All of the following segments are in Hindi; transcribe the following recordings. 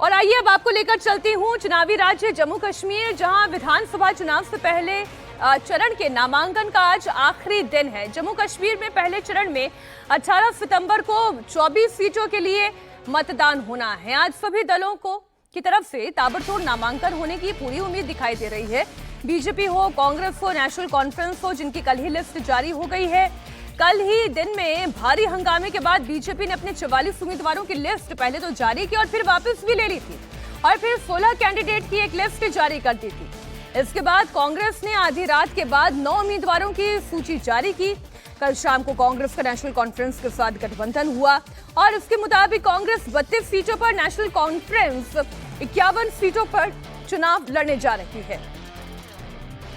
और आइए अब आपको लेकर चलती हूँ चुनावी राज्य जम्मू कश्मीर, जहां विधानसभा चुनाव से पहले चरण के नामांकन का आज आखिरी दिन है। जम्मू कश्मीर में पहले चरण में 18 सितंबर को 24 सीटों के लिए मतदान होना है। आज सभी दलों की तरफ से ताबड़तोड़ नामांकन होने की पूरी उम्मीद दिखाई दे रही है। बीजेपी हो, कांग्रेस हो, नेशनल कॉन्फ्रेंस हो, जिनकी कल ही लिस्ट जारी हो गई है। कल ही दिन में भारी हंगामे के बाद बीजेपी ने अपने 44 उम्मीदवारों की लिस्ट पहले तो जारी की और फिर वापस भी ले ली थी और फिर 16 कैंडिडेट की एक लिस्ट जारी कर दी थी। इसके बाद कांग्रेस ने आधी रात के बाद 9 उम्मीदवारों की सूची जारी की। कल शाम को कांग्रेस का नेशनल कॉन्फ्रेंस के साथ गठबंधन हुआ और इसके मुताबिक कांग्रेस 32 सीटों पर, नेशनल कॉन्फ्रेंस 51 सीटों पर चुनाव लड़ने जा रही है।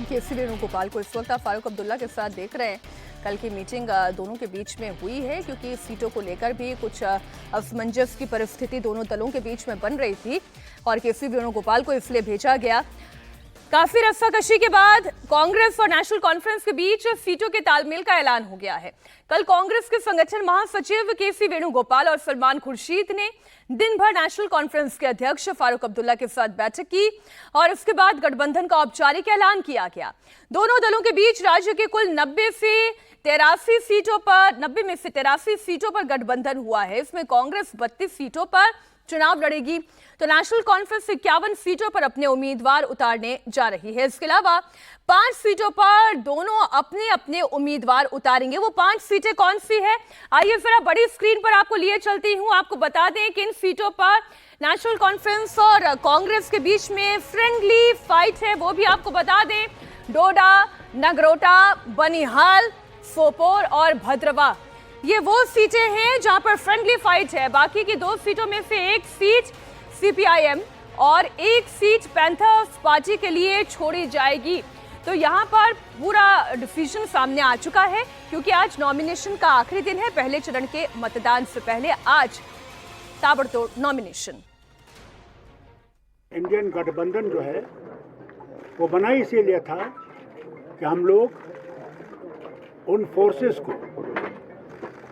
केसी वेणुगोपाल को इस वक्त आप फारूक अब्दुल्ला के साथ देख रहे हैं। कल की मीटिंग दोनों के बीच में हुई है क्योंकि सीटों को लेकर भी कुछ असमंजस की परिस्थिति दोनों दलों के बीच में बन रही थी और केसी वेणुगोपाल को इसलिए भेजा गया। काफी रस्साकशी के बाद कांग्रेस और नेशनल कॉन्फ्रेंस के बीच सीटों के तालमेल का ऐलान हो गया है। कल कांग्रेस के संगठन महासचिव केसी वेणुगोपाल और सलमान खुर्शीद ने दिन भर नेशनल कॉन्फ्रेंस के अध्यक्ष फारूक अब्दुल्ला के साथ बैठक की और इसके बाद गठबंधन का औपचारिक ऐलान किया गया। दोनों दलों के बीच राज्य के कुल 90 में से 83 सीटों पर गठबंधन हुआ है। इसमें कांग्रेस 32 सीटों पर चुनाव लड़ेगी तो नेशनल कॉन्फ्रेंस 51 सीटों पर अपने उम्मीदवार उतारने जा रही है। इसके अलावा 5 सीटों पर दोनों अपने अपने उम्मीदवार उतारेंगे। वो 5 सीटें कौन सी है, आइए जरा बड़ी स्क्रीन पर आपको लिए चलती हूं। आपको बता दें कि इन सीटों पर नेशनल कॉन्फ्रेंस और कांग्रेस के बीच में फ्रेंडली फाइट है, वो भी आपको बता दें। डोडा, नगरोटा, बनिहाल, सोपोर और भद्रवा, ये वो सीटें हैं जहां पर फ्रेंडली फाइट है। बाकी की 2 सीटों में से एक सीट सीपीआईएम और एक सीट पैंथर्स पार्टी के लिए छोड़ी जाएगी। तो यहां पर पूरा डिसीजन सामने आ चुका है क्योंकि आज नॉमिनेशन का आखिरी दिन है। पहले चरण के मतदान से पहले आज ताबड़तोड़ नॉमिनेशन। इंडियन गठबंधन जो है वो बना इसीलिए था कि हम लोग उन फोर्सेस को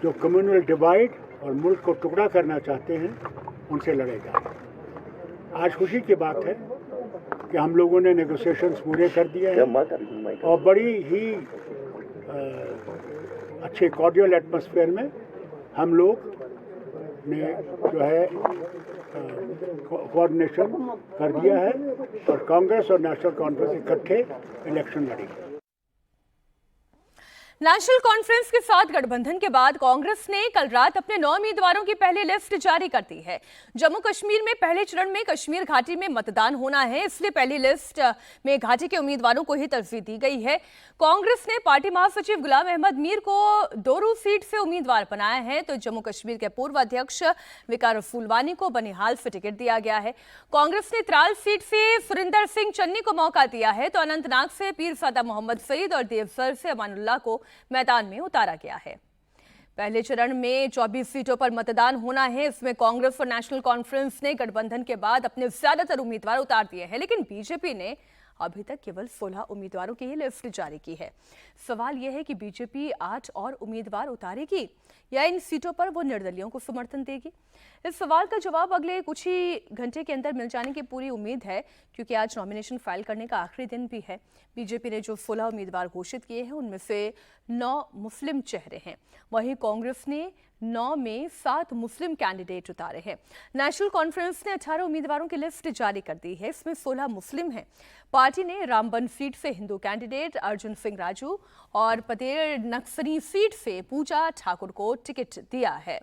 जो कम्युनल डिवाइड और मुल्क को टुकड़ा करना चाहते हैं उनसे लड़ेगा। आज खुशी की बात है कि हम लोगों ने नेगोशिएशंस पूरे कर दिए हैं और बड़ी ही अच्छे कॉर्डियल एटमॉस्फेयर में हम लोग ने जो है कोऑर्डिनेशन कर दिया है और कांग्रेस और नेशनल कॉन्फ्रेंस इकट्ठे इलेक्शन लड़ेंगे। नेशनल कॉन्फ्रेंस के साथ गठबंधन के बाद कांग्रेस ने कल रात अपने 9 उम्मीदवारों की पहली लिस्ट जारी कर दी है। जम्मू कश्मीर में पहले चरण में कश्मीर घाटी में मतदान होना है, इसलिए पहली लिस्ट में घाटी के उम्मीदवारों को ही तरजीह दी गई है। कांग्रेस ने पार्टी महासचिव गुलाम अहमद मीर को डोरू सीट से उम्मीदवार बनाया है तो जम्मू कश्मीर के पूर्व अध्यक्ष विकार फूलवानी को बनिहाल से टिकट दिया गया है। कांग्रेस ने त्राल सीट से सुरिंदर सिंह चन्नी को मौका दिया है तो अनंतनाग से पीरजादा मोहम्मद सईद और देवसर से अमानुल्लाह को मैदान में उतारा गया है। पहले चरण में 24 सीटों पर मतदान होना है। इसमें कांग्रेस और नेशनल कॉन्फ्रेंस ने गठबंधन के बाद अपने ज्यादातर उम्मीदवार उतार दिए हैं, लेकिन बीजेपी ने अभी तक केवल 16 उम्मीदवारों की ही लिस्ट जारी की है। सवाल यह है कि बीजेपी 8 और उम्मीदवार उतारेगी या इन सीटों पर वो निर्दलियों को समर्थन देगी। इस सवाल का जवाब अगले कुछ ही घंटे के अंदर मिल जाने की पूरी उम्मीद है क्योंकि आज नॉमिनेशन फाइल करने का आखिरी दिन भी है। बीजेपी ने जो 16 उम्मीदवार घोषित किए हैं उनमें से 9 मुस्लिम चेहरे हैं, वहीं कांग्रेस ने 9 में 7 मुस्लिम कैंडिडेट उतारे हैं। नेशनल कॉन्फ्रेंस ने 18 उम्मीदवारों की लिस्ट जारी कर दी है, इसमें 16 मुस्लिम हैं। पार्टी ने रामबन सीट से हिंदू कैंडिडेट अर्जुन सिंह राजू और पतेर नक्सरी सीट से पूजा ठाकुर को टिकट दिया है।